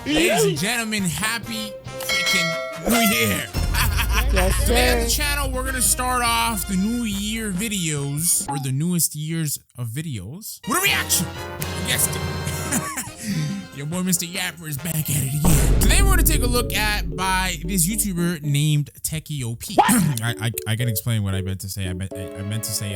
Ladies and gentlemen, happy freaking New Year. Yes, sir. Today on the channel, we're going to start off the New Year videos, or the newest years of videos, with a reaction. You guessed it. Your boy Mr. Yapper is back at it again. Today we're going to take a look at by this YouTuber named Techie OP. I can explain what I meant to say. I meant to say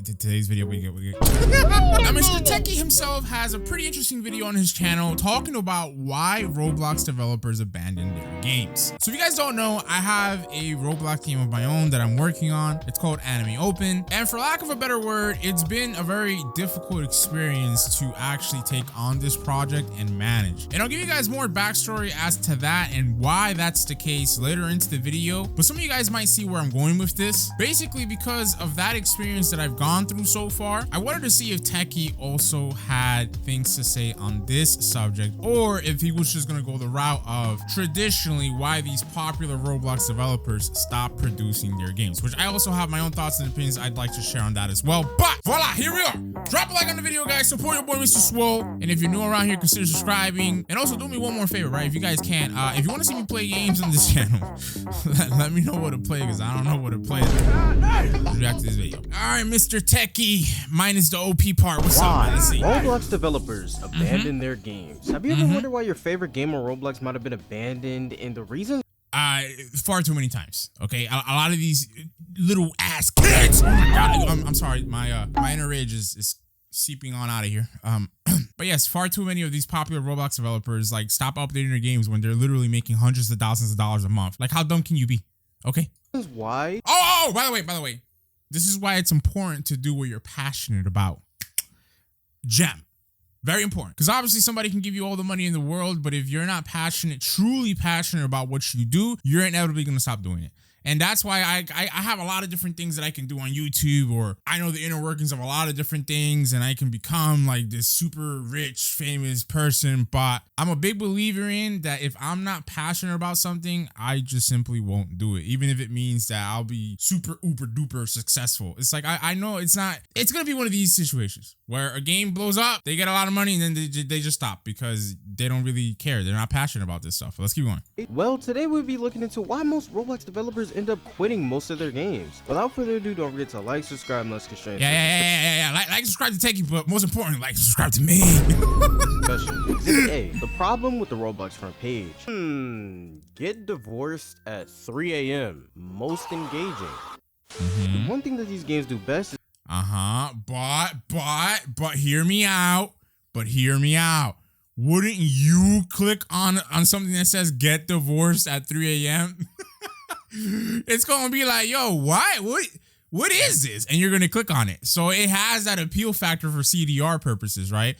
today's video we get. Now Mr. Techie himself has a pretty interesting video on his channel talking about why Roblox developers abandon their games. So if you guys don't know, I have a Roblox game of my own that I'm working on. It's called Anime Open, and for lack of a better word, it's been a very difficult experience to actually take on this project and manage. And I'll give you guys more backstory as to that and why that's the case later into the video, but some of you guys might see where I'm going with this. Basically, because of that experience that I've gone through so far, I wanted to see if Techie also had things to say on this subject, or if he was just gonna go the route of traditionally why these popular Roblox developers stop producing their games, which I also have my own thoughts and opinions I'd like to share on that as well. But voila, here we are. Drop a like on the video, guys. Support your boy Mr. Swole, and if you're new around here, consider subscribing, and also do me one more favor, right? If you guys can, if you want to see me play games on this channel, let me know what to play, because I don't know what to play. Let's react to this video. All right, Mr. Techie, minus the OP part. What's up? Let's see. Roblox developers abandon their games. Have you ever wondered why your favorite game on Roblox might have been abandoned, and the reason? Far too many times. Okay, a lot of these little ass kids. Oh my god, I'm sorry. My inner rage is seeping on out of here. But yes, far too many of these popular Roblox developers like stop updating their games when they're literally making hundreds of thousands of dollars a month. Like, how dumb can you be? Okay. This is why. Oh, by the way, this is why it's important to do what you're passionate about. Gem. Very important. Because obviously somebody can give you all the money in the world, but if you're not passionate, truly passionate about what you do, you're inevitably going to stop doing it. And that's why I have a lot of different things that I can do on YouTube, or I know the inner workings of a lot of different things, and I can become like this super rich, famous person. But I'm a big believer in that if I'm not passionate about something, I just simply won't do it. Even if it means that I'll be super uber duper successful. It's like, I know it's going to be one of these situations where a game blows up, they get a lot of money, and then they just stop because they don't really care. They're not passionate about this stuff. Let's keep going. Well, today we'll be looking into why most Roblox developers end up quitting most of their games. Without further ado, don't forget to like, subscribe, and let's get straight into Yeah. Like, subscribe to Techie, but most important, like, subscribe to me. discussion. Exhibit A, the problem with the Roblox front page. Get divorced at 3 a.m. Most engaging. The one thing that these games do best is but hear me out. Wouldn't you click on something that says get divorced at 3 a.m.? It's gonna be like, yo, what is this? And you're gonna click on it. So it has that appeal factor for CDR purposes, right?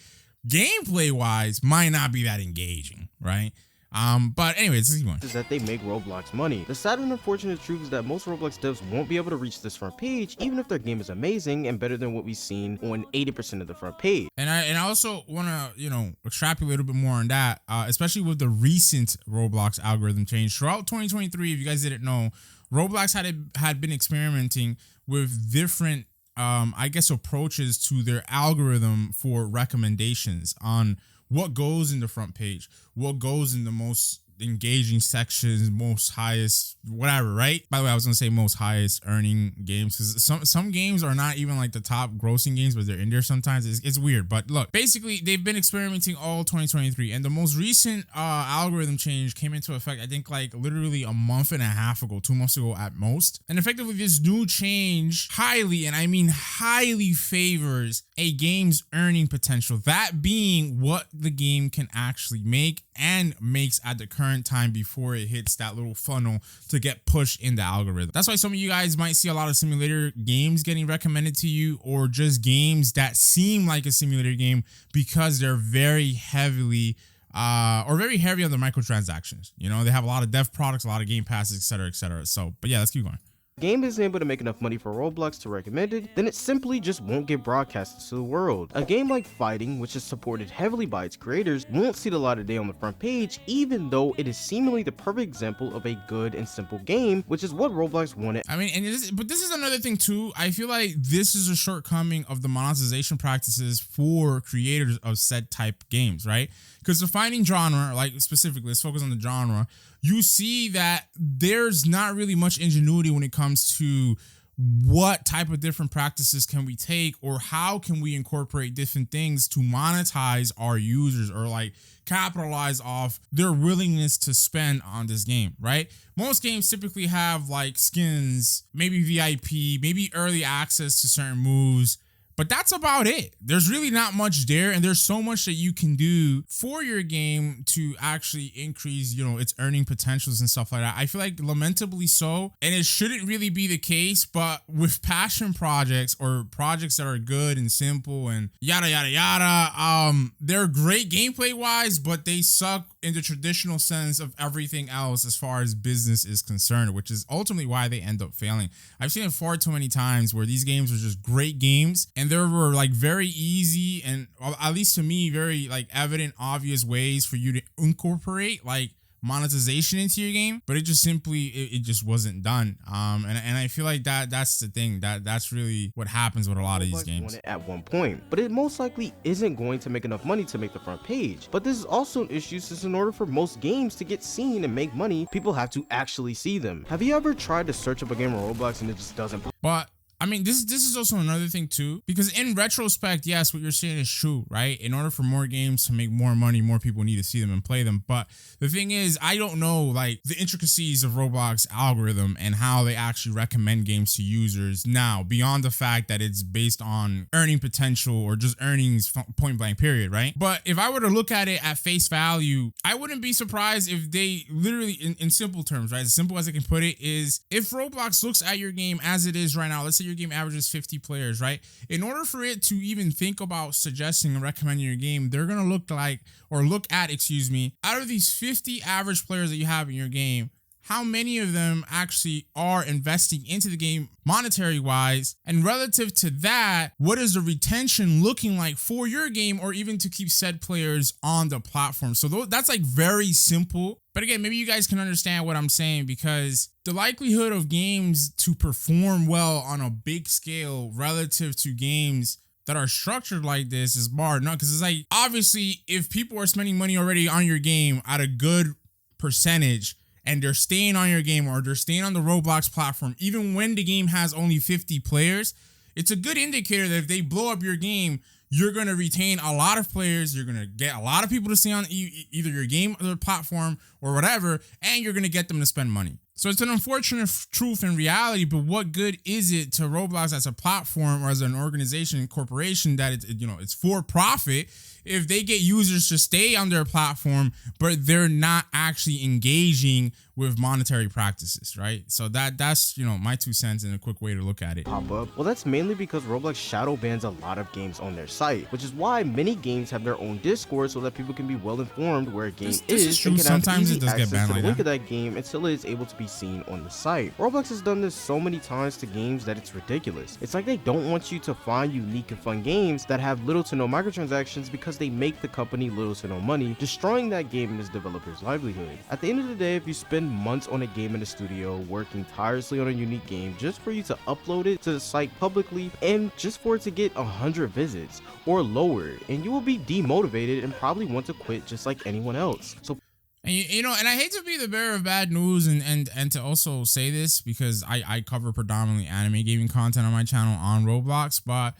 Gameplay wise, might not be that engaging, right? But anyways, this is one. is that they make Roblox money. The sad and unfortunate truth is that most Roblox devs won't be able to reach this front page, even if their game is amazing and better than what we've seen on 80% of the front page. And I also want to, extrapolate a little bit more on that, especially with the recent Roblox algorithm change. Throughout 2023, if you guys didn't know, Roblox had been experimenting with different, I guess, approaches to their algorithm for recommendations on what goes in the front page, what goes in the most engaging sections, most highest, whatever, right? By the way, I was gonna say most highest earning games, because some games are not even like the top grossing games, but they're in there sometimes. It's weird. But look, basically they've been experimenting all 2023, and the most recent algorithm change came into effect, I think, like literally a month and a half ago, 2 months ago at most. And effectively this new change highly, and I mean highly, favors a game's earning potential, that being what the game can actually make and makes at the current time before it hits that little funnel to get pushed in the algorithm. That's why some of you guys might see a lot of simulator games getting recommended to you, or just games that seem like a simulator game because they're very heavily very heavy on the microtransactions. They have a lot of dev products, a lot of game passes, etc. So, but yeah, let's keep going. If the game isn't able to make enough money for Roblox to recommend it, then it simply just won't get broadcasted to the world. A game like Fighting, which is supported heavily by its creators, won't see the light of day on the front page, even though it is seemingly the perfect example of a good and simple game, which is what Roblox wanted. I mean, but this is another thing too. I feel like this is a shortcoming of the monetization practices for creators of said type games, right? Because the fighting genre, like specifically, let's focus on the genre, you see that there's not really much ingenuity when it comes to what type of different practices can we take, or how can we incorporate different things to monetize our users, or like capitalize off their willingness to spend on this game, right? Most games typically have like skins, maybe VIP, maybe early access to certain moves, but that's about it. There's really not much there, and there's so much that you can do for your game to actually increase, its earning potentials and stuff like that. I feel like lamentably so, and it shouldn't really be the case, but with passion projects or projects that are good and simple and yada, yada, yada, they're great gameplay wise, but they suck in the traditional sense of everything else as far as business is concerned, which is ultimately why they end up failing. I've seen it far too many times where these games are just great games, and there were like very easy and, at least to me, very like evident, obvious ways for you to incorporate like monetization into your game, but it just simply it just wasn't done. And I feel like that's the thing, that's really what happens with a lot of these games. Won it at one point, but it most likely isn't going to make enough money to make the front page. But this is also an issue, since in order for most games to get seen and make money, people have to actually see them. Have you ever tried to search up a game on Roblox and it just doesn't? But I mean, this is also another thing too, because in retrospect, yes, what you're saying is true, right? In order for more games to make more money, more people need to see them and play them. But the thing is, I don't know like the intricacies of Roblox algorithm and how they actually recommend games to users now, beyond the fact that it's based on earning potential or just earnings point blank period, right? But if I were to look at it at face value, I wouldn't be surprised if they literally, in simple terms, right? As simple as I can put it is, if Roblox looks at your game as it is right now, let's say your game averages 50 players, right? In order for it to even think about suggesting and recommending your game, they're gonna look at, out of these 50 average players that you have in your game, how many of them actually are investing into the game monetary wise, and relative to that, what is the retention looking like for your game, or even to keep said players on the platform? So that's like very simple. But again, maybe you guys can understand what I'm saying, because the likelihood of games to perform well on a big scale relative to games that are structured like this is barred. No, because it's like, obviously, if people are spending money already on your game at a good percentage, and they're staying on your game, or they're staying on the Roblox platform, even when the game has only 50 players, it's a good indicator that if they blow up your game, you're going to retain a lot of players, you're going to get a lot of people to stay on either your game or their platform or whatever, and you're going to get them to spend money. So it's an unfortunate truth and reality, but what good is it to Roblox as a platform or as an organization and corporation that it's for profit if they get users to stay on their platform, but they're not actually engaging with monetary practices, right? So that's my 2 cents and a quick way to look at it. Pop up? Well, that's mainly because Roblox shadow bans a lot of games on their site, which is why many games have their own Discord so that people can be well informed where a game is true. and can Sometimes have it does get banned the like link that. of that game until it is able to be seen on the site. Roblox has done this so many times to games that it's ridiculous. It's like they don't want you to find unique and fun games that have little to no microtransactions, because they make the company little to no money, destroying that game and its developer's livelihood. At the end of the day, if you spend months on a game in the studio working tirelessly on a unique game just for you to upload it to the site publicly and just for it to get 100 visits or lower, and you will be demotivated and probably want to quit just like anyone else. So and I hate to be the bearer of bad news and to also say this, because I cover predominantly anime gaming content on my channel on Roblox, but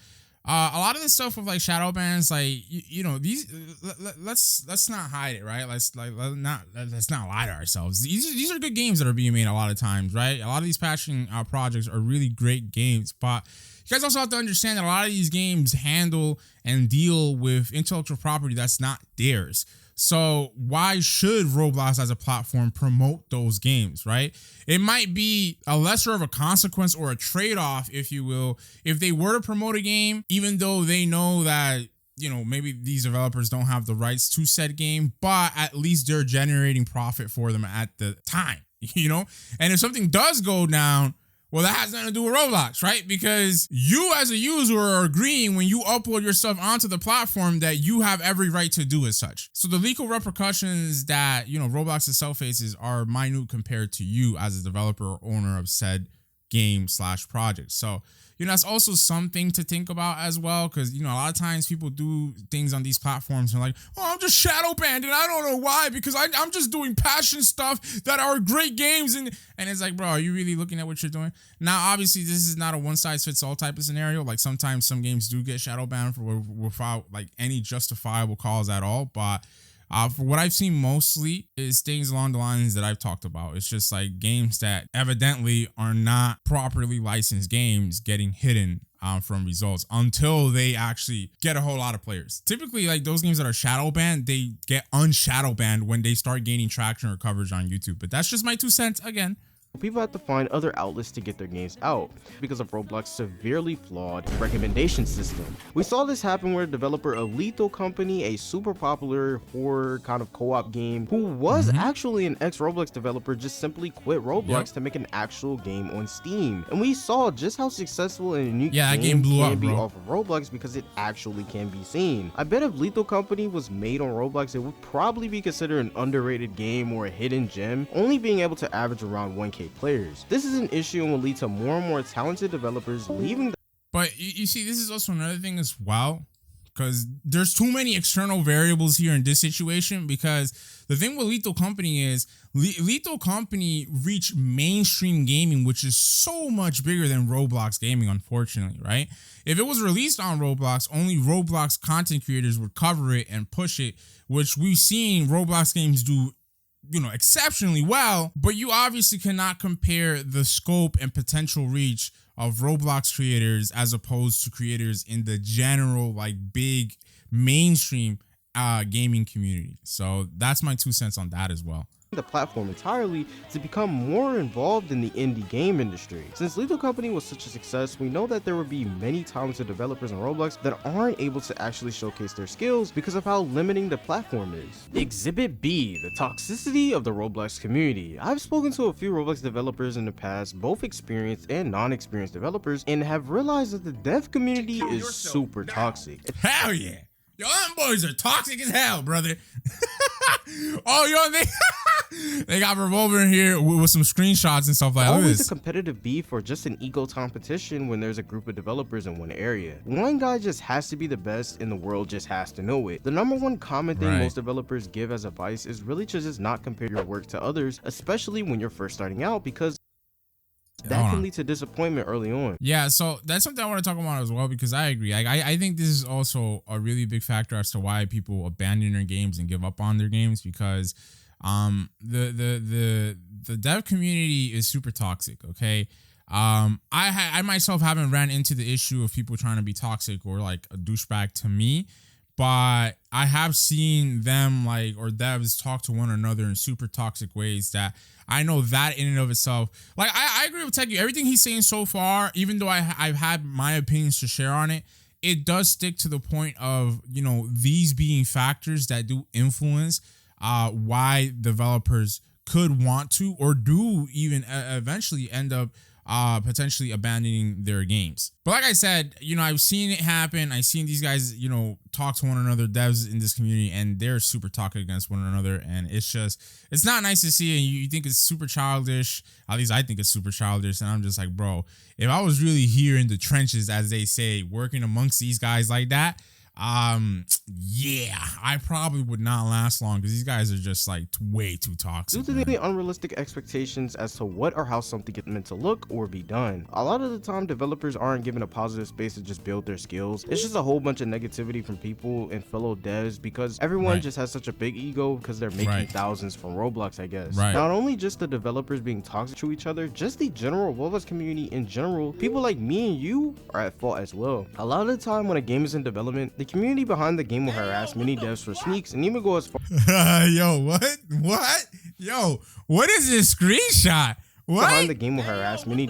a lot of this stuff with like shadow bans, like these, let's not hide it, right? Let's not lie to ourselves. These are good games that are being made a lot of times, right? A lot of these passion projects are really great games, but you guys also have to understand that a lot of these games handle and deal with intellectual property that's not theirs. So why should Roblox as a platform promote those games, right? It might be a lesser of a consequence or a trade-off, if you will, if they were to promote a game, even though they know that, maybe these developers don't have the rights to said game, but at least they're generating profit for them at the time, And if something does go down, Well, that has nothing to do with Roblox, right? Because you as a user are agreeing when you upload your stuff onto the platform that you have every right to do as such. So the legal repercussions that, Roblox itself faces are minute compared to you as a developer or owner of said game/project. So, that's also something to think about as well, because, a lot of times people do things on these platforms and like, oh, I'm just shadow banned and I don't know why, because I'm just doing passion stuff that are great games. And it's like, bro, are you really looking at what you're doing? Now, obviously, this is not a one-size-fits-all type of scenario. Like, sometimes some games do get shadow banned without like any justifiable cause at all. But for what I've seen mostly is things along the lines that I've talked about. It's just like games that evidently are not properly licensed games getting hidden from results until they actually get a whole lot of players. Typically, like those games that are shadow banned, they get unshadow banned when they start gaining traction or coverage on YouTube. But that's just my 2 cents again. People have to find other outlets to get their games out because of Roblox's severely flawed recommendation system. We saw this happen where developer Lethal Company, a super popular horror kind of co-op game, who was actually an ex-Roblox developer, just simply quit Roblox to make an actual game on Steam. And we saw just how successful and unique that game blew can up, be bro. off of Roblox because it actually can be seen. I bet if Lethal Company was made on Roblox, it would probably be considered an underrated game or a hidden gem, only being able to average around 1K players. This is an issue and will lead to more and more talented developers leaving the— But you see, this is also another thing as well, because there's too many external variables here in this situation. Because the thing with Lethal Company is Lethal Company reached mainstream gaming, which is so much bigger than Roblox gaming, unfortunately, right? If it was released on Roblox, only Roblox content creators would cover it and push it, which we've seen Roblox games do exceptionally well. But you obviously cannot compare the scope and potential reach of Roblox creators as opposed to creators in the general, like, big mainstream gaming community. So that's my 2 cents on that as well. The platform entirely to become more involved in the indie game industry. Since Lethal Company was such a success, we know that there will be many talented developers on Roblox that aren't able to actually showcase their skills because of how limiting the platform is. Exhibit B, the toxicity of the Roblox community. I've spoken to a few Roblox developers in the past, both experienced and non-experienced developers, and have realized that the dev community is super toxic. Hell yeah. Yo, them boys are toxic as hell, brother. Oh, they got Revolver in here with some screenshots and stuff like that. Always a competitive beef or just an ego competition when there's a group of developers in one area. One guy just has to be the best and the world just has to know it. The number one common thing most developers give as advice is really to just not compare your work to others, especially when you're first starting out, because that can lead to disappointment early on. Yeah, so that's something I want to talk about as well, because I agree. I think this is also a really big factor as to why people abandon their games and give up on their games, because the dev community is super toxic. Okay, I myself haven't ran into the issue of people trying to be toxic or like a douchebag to me, but I have seen them or devs talk to one another in super toxic ways that I know that in and of itself, like I agree with Techie. Everything he's saying so far, even though I've had my opinions to share on it, it does stick to the point of, these being factors that do influence why developers could want to or do even eventually end up potentially abandoning their games. But like I said, I've seen it happen. I've seen these guys, talk to one another, devs in this community, and they're super toxic against one another. And it's not nice to see. And you think it's super childish. At least I think it's super childish. And I'm just like, bro, if I was really here in the trenches, as they say, working amongst these guys like that, yeah, I probably would not last long, because these guys are just like way too toxic. Due to the unrealistic expectations as to what or how something is meant to look or be done, a lot of the time developers aren't given a positive space to just build their skills. It's just a whole bunch of negativity from people and fellow devs, because everyone just has such a big ego because they're making thousands from Roblox, I guess. Not only just the developers being toxic to each other, just the general Roblox community in general, people like me and you are at fault as well. A lot of the time when a game is in development, the community behind the game will harass many devs for sneaks and even go as far yo, what? Yo, what is this screenshot? What? Behind the game will harass many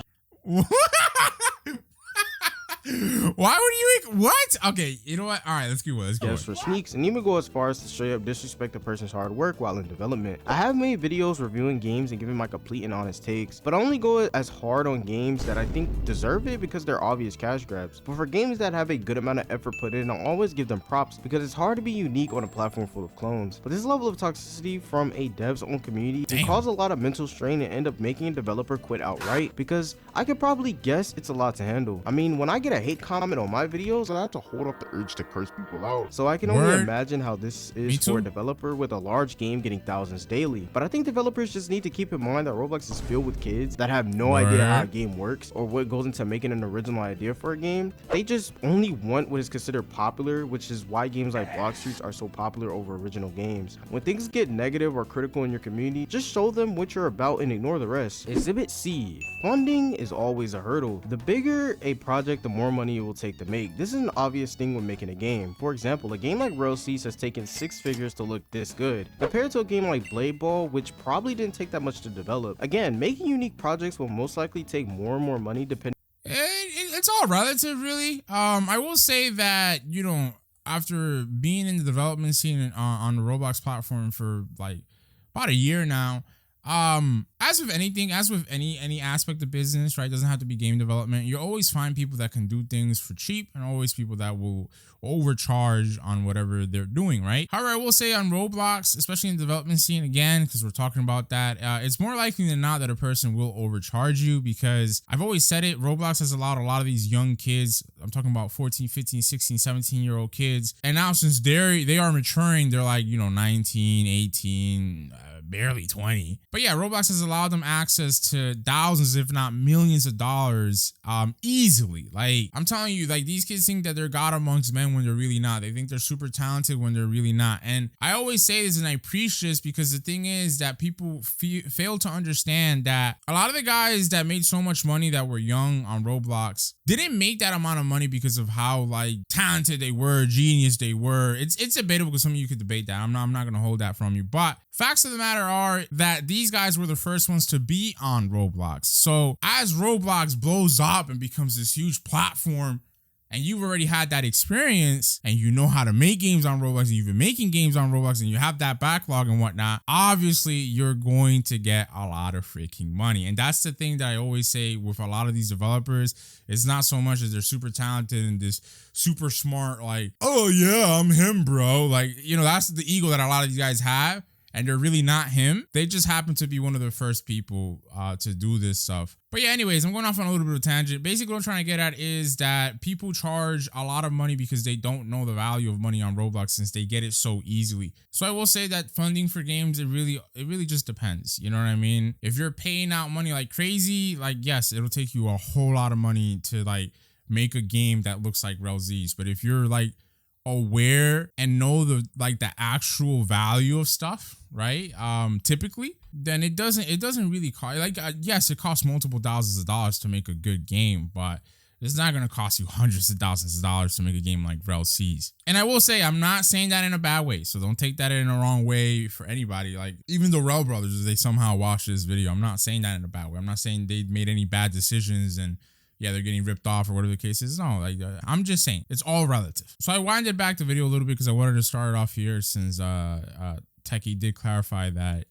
Why would you? What? Okay, you know what? All right, let's keep going. Let's go. Yes, for sneaks, and even go as far as to straight up disrespect a person's hard work while in development. I have made videos reviewing games and giving my complete and honest takes, but I only go as hard on games that I think deserve it because they're obvious cash grabs. But for games that have a good amount of effort put in, I'll always give them props because it's hard to be unique on a platform full of clones. But this level of toxicity from a dev's own community can cause a lot of mental strain and end up making a developer quit outright, because I could probably guess it's a lot to handle. I mean, when I get a hate comment on my videos, I have to hold up the urge to curse people out. So I can only imagine how this is for a developer with a large game getting thousands daily. But I think developers just need to keep in mind that Roblox is filled with kids that have no idea how a game works or what goes into making an original idea for a game. They just only want what is considered popular, which is why games like Block Streets are so popular over original games. When things get negative or critical in your community, just show them what you're about and ignore the rest. Exhibit C. Funding is always a hurdle. The bigger a project, the more money it will take to make. This is an obvious thing when making a game. For example, a game like Railseas has taken 6 figures to look this good, compared to a game like Blade Ball, which probably didn't take that much to develop. Again, making unique projects will most likely take more and more money depending. It's all relative, really. I will say that, you know, after being in the development scene on the Roblox platform for like about a year now, as with anything, as with any aspect of business, right, doesn't have to be game development, you always find people that can do things for cheap and always people that will overcharge on whatever they're doing, right? However, I will say on Roblox, especially in the development scene, again, because we're talking about that, it's more likely than not that a person will overcharge you, because I've always said it, Roblox has allowed a lot of these young kids, I'm talking about 14, 15, 16, 17-year-old kids, and now since they are maturing, they're like, you know, 19, 18, barely 20. But yeah, Roblox has allowed them access to thousands, if not millions of dollars, easily. Like, I'm telling you, like, these kids think that they're God amongst men when they're really not. They think they're super talented when they're really not. And I always say this and I preach this because the thing is that people fail to understand that a lot of the guys that made so much money that were young on Roblox didn't make that amount of money because of how like talented they were, genius they were. It's debatable because some of you could debate that. I'm not gonna hold that from you. But facts of the matter are that these guys were the first ones to be on Roblox. So as Roblox blows up and becomes this huge platform, and you've already had that experience and you know how to make games on Roblox and you've been making games on Roblox and you have that backlog and whatnot, obviously you're going to get a lot of freaking money. And that's the thing that I always say with a lot of these developers. It's not so much as they're super talented and this super smart, like, oh yeah, I'm him, bro. Like, you know, that's the ego that a lot of these guys have. And they're really not him. They just happen to be one of the first people to do this stuff. But yeah, anyways, I'm going off on a little bit of a tangent. Basically, what I'm trying to get at is that people charge a lot of money because they don't know the value of money on Roblox since they get it so easily. So I will say that funding for games, it really just depends. You know what I mean? If you're paying out money like crazy, like, yes, it'll take you a whole lot of money to like make a game that looks like Railseas. But if you're like aware and know the actual value of stuff, right, typically, then it doesn't really cost, like, yes, it costs multiple thousands of dollars to make a good game, but it's not going to cost you hundreds of thousands of dollars to make a game like Railseas. And I will say, I'm not saying that in a bad way, so don't take that in the wrong way for anybody. Like, even the Rel brothers, if they somehow watch this video, I'm not saying that in a bad way. I'm not saying they made any bad decisions and yeah, they're getting ripped off or whatever the case is. No, like, I'm just saying it's all relative. So I winded back the video a little bit because I wanted to start it off here since Techie did clarify that.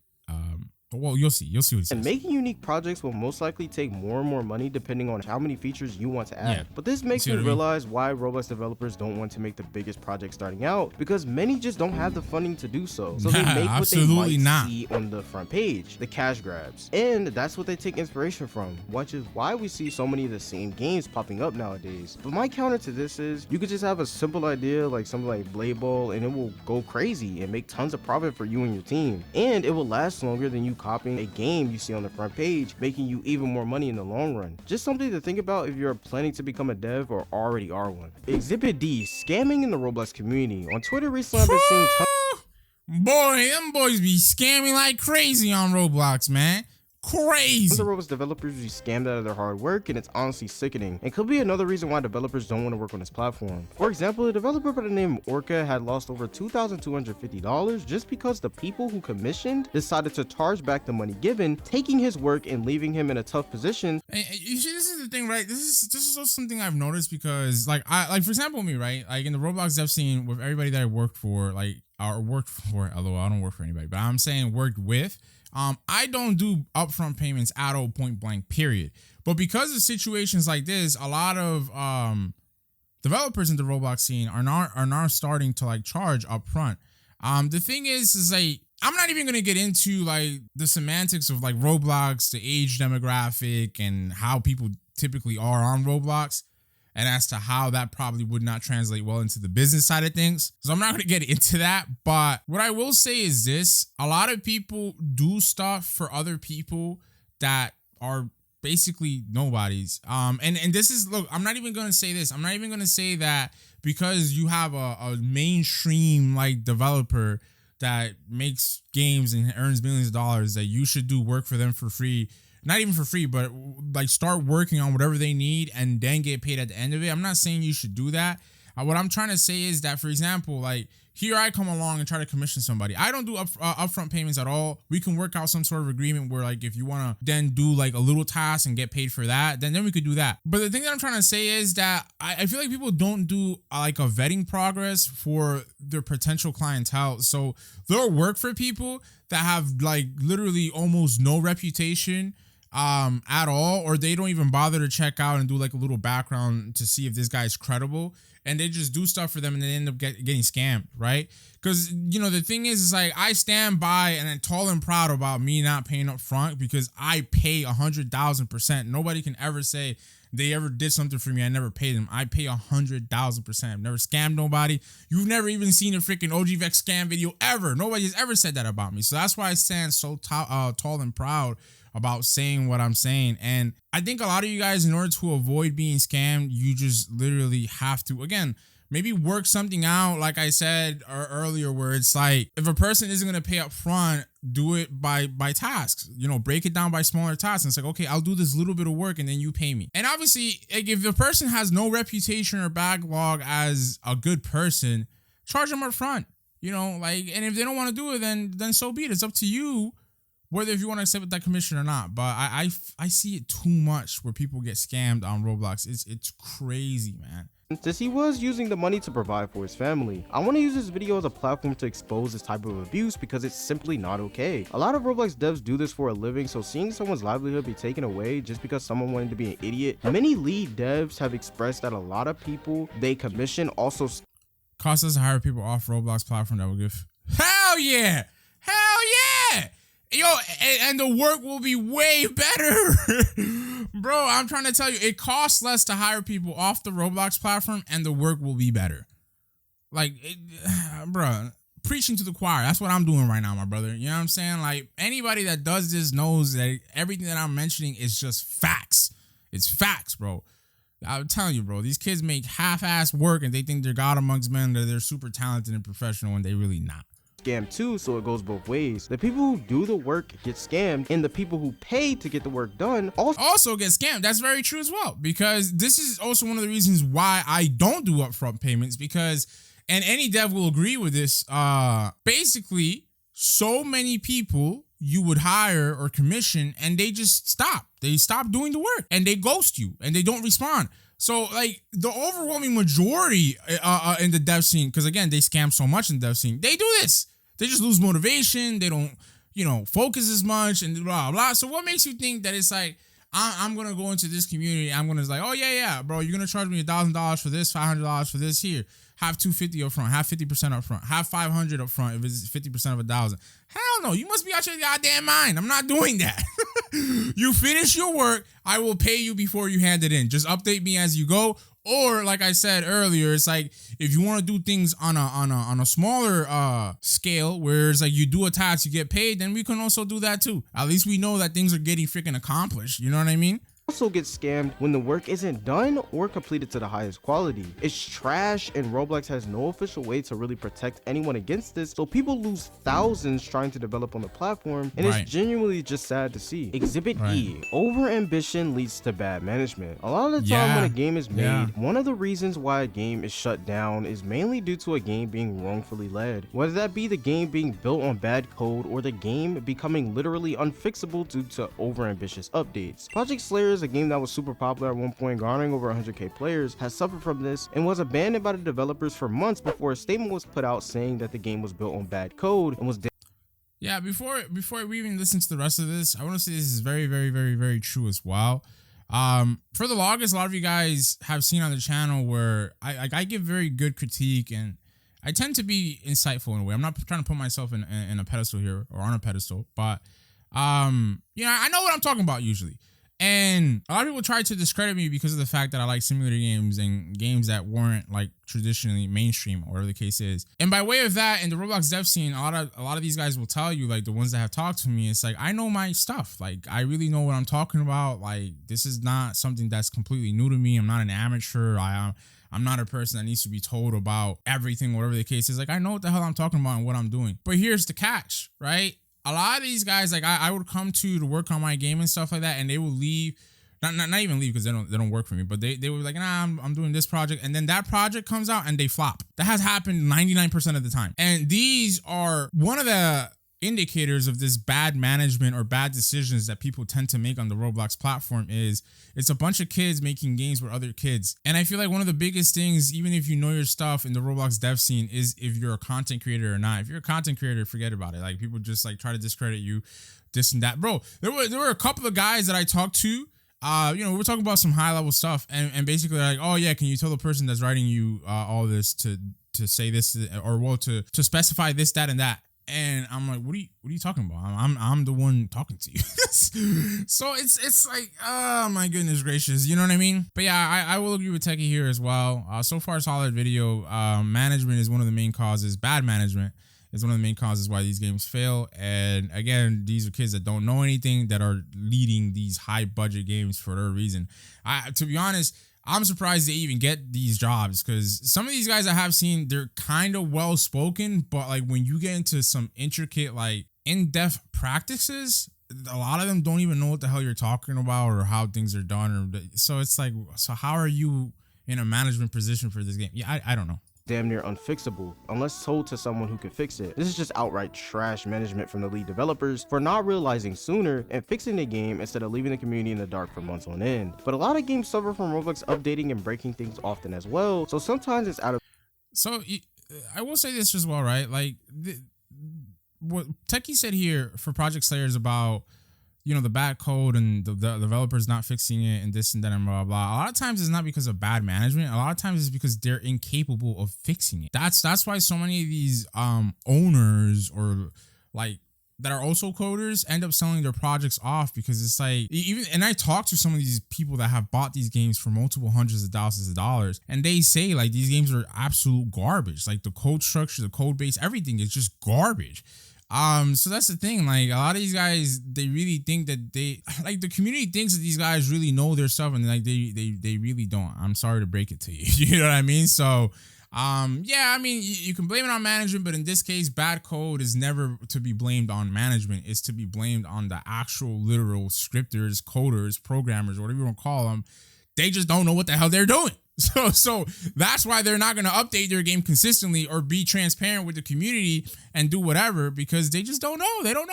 Well, you'll see what he says. And making unique projects will most likely take more and more money depending on how many features you want to add. Yeah. But this makes me realize why Roblox developers don't want to make the biggest project starting out, because many just don't have the funding to do so. So they make what they might see on the front page, the cash grabs. And that's what they take inspiration from, which is why we see so many of the same games popping up nowadays. But my counter to this is, you could just have a simple idea like something like Blade Ball and it will go crazy and make tons of profit for you and your team. And it will last longer than you copying a game you see on the front page, making you even more money in the long run. Just something to think about if you're planning to become a dev or already are one. Exhibit D, scamming in the Roblox community. On Twitter recently, I've been seeing boy, them boys be scamming like crazy on Roblox, man. crazy. The Roblox developers be scammed out of their hard work, and it's honestly sickening. And could be another reason why developers don't want to work on this platform. For example, a developer by the name of Orca had lost over $2,250 just because the people who commissioned decided to charge back the money given, taking his work and leaving him in a tough position. And you see, this is the thing, right? This is also something I've noticed because, like, for example, me, right? Like in the Roblox dev scene, with everybody that I worked for, although I don't work for anybody, but I'm saying worked with. I don't do upfront payments at all, point blank, period. But because of situations like this, a lot of developers in the Roblox scene are not starting to like charge upfront. The thing is like, I'm not even gonna get into like the semantics of like Roblox, the age demographic, and how people typically are on Roblox, and as to how that probably would not translate well into the business side of things. So I'm not going to get into that. But what I will say is this: a lot of people do stuff for other people that are basically nobodies. And this is, look, I'm not even going to say this. I'm not even going to say that because you have a mainstream like developer that makes games and earns millions of dollars that you should do work for them for free. Not even for free, but like start working on whatever they need and then get paid at the end of it. I'm not saying you should do that. What I'm trying to say is that, for example, like here I come along and try to commission somebody. I don't do upfront payments at all. We can work out some sort of agreement where like if you want to then do like a little task and get paid for that, then we could do that. But the thing that I'm trying to say is that I feel like people don't do like a vetting progress for their potential clientele. So they'll work for people that have like literally almost no reputation at all, or they don't even bother to check out and do like a little background to see if this guy's credible, and they just do stuff for them and they end up getting scammed, right? Because, you know, the thing is like I stand by and I'm tall and proud about me not paying up front because I pay 100,000%. Nobody can ever say they ever did something for me I never paid them. I pay 100,000%. I've never scammed nobody. You've never even seen a freaking OG Vex scam video ever. Nobody has ever said that about me. So that's why I stand so tall and proud about saying what I'm saying. And I think a lot of you guys, in order to avoid being scammed, you just literally have to, again, maybe work something out, like I said earlier, where it's like, if a person isn't going to pay up front, do it by tasks, you know, break it down by smaller tasks. And it's like, okay, I'll do this little bit of work and then you pay me. And obviously, like, if the person has no reputation or backlog as a good person, charge them up front, you know, like, and if they don't want to do it, then so be it. It's up to you whether if you want to accept that commission or not. But I see it too much where people get scammed on Roblox. It's crazy, man. Since he was using the money to provide for his family, I want to use this video as a platform to expose this type of abuse because it's simply not okay. A lot of Roblox devs do this for a living, so seeing someone's livelihood be taken away just because someone wanted to be an idiot. Many lead devs have expressed that a lot of people they commission also cost us to hire people off Roblox platform that will give. Hell yeah! Hell yeah! Yo, and the work will be way better. Bro, I'm trying to tell you, it costs less to hire people off the Roblox platform and the work will be better. Like, bro, preaching to the choir. That's what I'm doing right now, my brother. You know what I'm saying? Like, anybody that does this knows that everything that I'm mentioning is just facts. It's facts, bro. I'm telling you, bro, these kids make half-ass work and they think they're God amongst men, that they're super talented and professional, and they really not. Scam too, so it goes both ways. The people who do the work get scammed, and the people who pay to get the work done also get scammed. That's very true as well, because this is also one of the reasons why I don't do upfront payments, because, and any dev will agree with this, basically so many people you would hire or commission and they just stop. They stop doing the work and they ghost you and they don't respond. So like the overwhelming majority in the dev scene, because again, they scam so much in the dev scene, they do this. They just lose motivation. They don't, you know, focus as much and blah, blah. So what makes you think that it's like, I'm going to go into this community. I'm going to like, oh yeah, bro, you're going to charge me $1,000 for this, $500 for this here. Have $250 up front, have 50% up front, have $500 up front if it's 50% of $1,000. Hell no, you must be out your goddamn mind. I'm not doing that. You finish your work, I will pay you before you hand it in. Just update me as you go. Or like I said earlier, it's like if you want to do things on a smaller scale, where it's like you do a task, you get paid, then we can also do that too. At least we know that things are getting freaking accomplished. You know what I mean? also get scammed when the work isn't done or completed to the highest quality. It's trash, and Roblox has no official way to really protect anyone against this, so people lose thousands trying to develop on the platform, and it's genuinely just sad to see. Exhibit E, over-ambition leads to bad management. A lot of the time when a game is made, one of the reasons why a game is shut down is mainly due to a game being wrongfully led, whether that be the game being built on bad code or the game becoming literally unfixable due to over-ambitious updates. Project Slayer, a game that was super popular at one point, garnering over 100k players, has suffered from this and was abandoned by the developers for months before a statement was put out saying that the game was built on bad code and was before we even listen to the rest of this, I want to say this is very true as well. For the longest, a lot of you guys have seen on the channel where I give very good critique, and I tend to be insightful in a way. I'm not trying to put myself in a pedestal here or on a pedestal, but I know what I'm talking about usually. And a lot of people try to discredit me because of the fact that I like simulator games and games that weren't like traditionally mainstream, or whatever the case is. And by way of that, in the Roblox dev scene, a lot of these guys will tell you, like the ones that have talked to me, it's like, I know my stuff. Like, I really know what I'm talking about. Like, this is not something that's completely new to me. I'm not an amateur. I'm not a person that needs to be told about everything, whatever the case is. Like, I know what the hell I'm talking about and what I'm doing. But here's the catch, right? A lot of these guys, like I would come to work on my game and stuff like that, and they will leave, not even leave because they don't work for me, but they were like, nah, I'm doing this project, and then that project comes out and they flop. That has happened 99% of the time. And these are one of the indicators of this bad management or bad decisions that people tend to make on the Roblox platform. Is it's a bunch of kids making games with other kids. And I feel like one of the biggest things, even if you know your stuff in the Roblox dev scene, is if you're a content creator or not. If you're a content creator, forget about it. Like, people just like try to discredit you, this and that. Bro, there were a couple of guys that I talked to, we were talking about some high level stuff, and basically like, oh yeah, can you tell the person that's writing you all this to say this, or well, to specify this, that, and that. And I'm like, what are you talking about? I'm the one talking to you. So it's like, oh my goodness gracious, you know what I mean? But yeah, I will agree with Techie here as well. So far, solid video. Management is one of the main causes. Bad management is one of the main causes why these games fail. And again, these are kids that don't know anything, that are leading these high budget games for their reason. To be honest, I'm surprised they even get these jobs, because some of these guys I have seen, they're kind of well spoken, but like when you get into some intricate, like in-depth practices, a lot of them don't even know what the hell you're talking about or how things are done. So it's like, so how are you in a management position for this game? Yeah, I don't know. Damn near unfixable unless sold to someone who can fix it. This is just outright trash management from the lead developers for not realizing sooner and fixing the game instead of leaving the community in the dark for months on end. But a lot of games suffer from Roblox updating and breaking things often as well, so sometimes it's out of... So I will say this as well, right? Like what Techie said here for Project Slayer is about, the bad code and the developers not fixing it and this and that and blah, blah. A lot of times it's not because of bad management. A lot of times it's because they're incapable of fixing it. That's why so many of these owners, or like that are also coders, end up selling their projects off, because it's like, and I talk to some of these people that have bought these games for multiple hundreds of thousands of dollars, and they say like these games are absolute garbage. Like the code structure, the code base, everything is just garbage. So that's the thing. Like, a lot of these guys, they really think that the community thinks that these guys really know their stuff, and like they really don't. I'm sorry to break it to you. You know what I mean? So, yeah, I mean, you can blame it on management, but in this case, bad code is never to be blamed on management. It's to be blamed on the actual literal scripters, coders, programmers, whatever you want to call them. They just don't know what the hell they're doing. So that's why they're not going to update their game consistently or be transparent with the community and do whatever, because they just don't know. They don't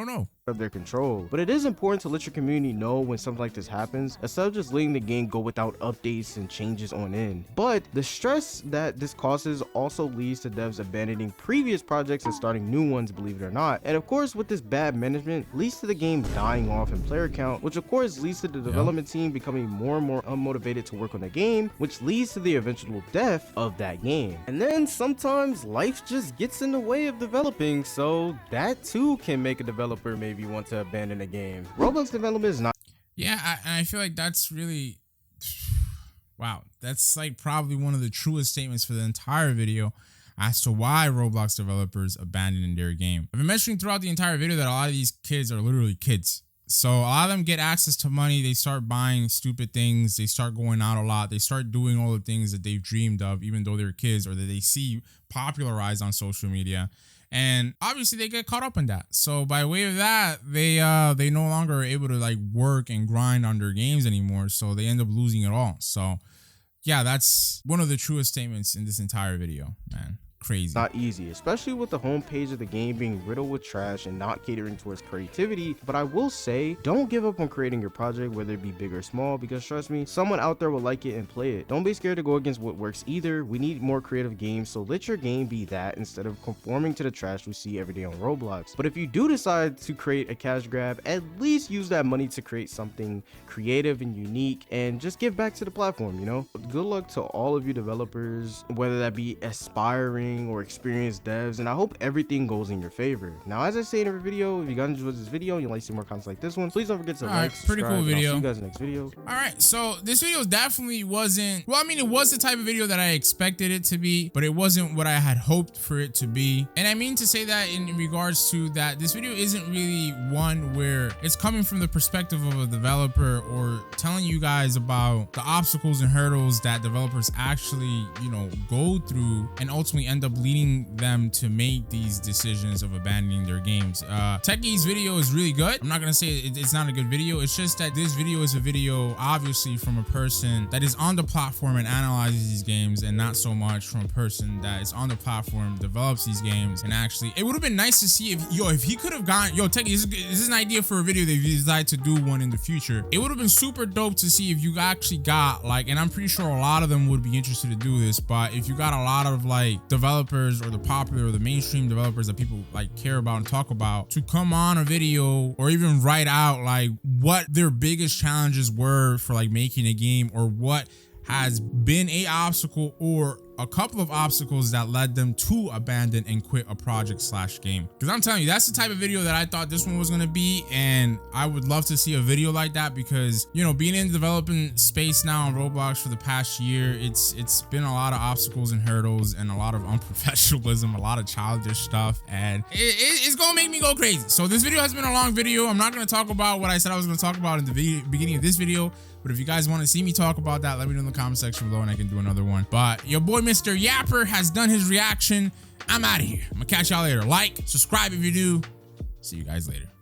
know. Of their control. But it is important to let your community know when something like this happens, instead of just letting the game go without updates and changes on end. But the stress that this causes also leads to devs abandoning previous projects and starting new ones, believe it or not. And of course, with this bad management, leads to the game dying off in player count, which of course leads to the development team becoming more and more unmotivated to work on the game, which leads to the eventual death of that game. And then sometimes life just gets in the way of developing, so that too can make a developer maybe you want to abandon a game. Roblox development is not... Yeah, I feel like that's really... Wow, that's like probably one of the truest statements for the entire video as to why Roblox developers abandon their game. I've been mentioning throughout the entire video that a lot of these kids are literally kids. So a lot of them get access to money. They start buying stupid things. They start going out a lot. They start doing all the things that they've dreamed of, even though they're kids, or that they see popularized on social media. And obviously they get caught up in that. So by way of that, they no longer are able to like work and grind on their games anymore. So they end up losing it all. So yeah, that's one of the truest statements in this entire video, man. Crazy. Not easy, especially with the homepage of the game being riddled with trash and not catering towards creativity. But I will say, don't give up on creating your project, whether it be big or small, because trust me, someone out there will like it and play it. Don't be scared to go against what works either. We need more creative games, so let your game be that instead of conforming to the trash we see every day on Roblox. But if you do decide to create a cash grab, at least use that money to create something creative and unique and just give back to the platform, you know? Good luck to all of you developers, whether that be aspiring or experienced devs, and I hope everything goes in your favor. Now, as I say in every video, if you guys enjoyed this video and you'd like to see more content like this one, please don't forget to like, pretty subscribe, cool video. And I'll see you guys in the next video. All right, so this video definitely wasn't, well, I mean, it was the type of video that I expected it to be, but it wasn't what I had hoped for it to be. And I mean to say that in regards to that, this video isn't really one where it's coming from the perspective of a developer or telling you guys about the obstacles and hurdles that developers actually, you know, go through and ultimately end up leading them to make these decisions of abandoning their games. Techie's video is really good. I'm not gonna say it's not a good video. It's just that this video is a video obviously from a person that is on the platform and analyzes these games, and not so much from a person that is on the platform, develops these games, and actually, it would have been nice to see if he could have gone, Techie, this is an idea for a video that if you decide to do one in the future. It would have been super dope to see if you actually got like, and I'm pretty sure a lot of them would be interested to do this, but if you got a lot of like developers or the popular or the mainstream developers that people like care about and talk about to come on a video or even write out like what their biggest challenges were for like making a game, or what has been a obstacle or a couple of obstacles that led them to abandon and quit a project / game. Because I'm telling you, that's the type of video that I thought this one was going to be, and I would love to see a video like that because, you know, being in the developing space now on Roblox for the past year, it's been a lot of obstacles and hurdles and a lot of unprofessionalism, a lot of childish stuff, and it's gonna make me go crazy. So this video has been a long video. I'm not going to talk about what I said I was going to talk about in the beginning of this video, but if you guys want to see me talk about that, let me know in the comment section below and I can do another one. But your boy Mr. Yapper has done his reaction. I'm out of here. I'm gonna catch y'all later. Like, subscribe if you do. See you guys later.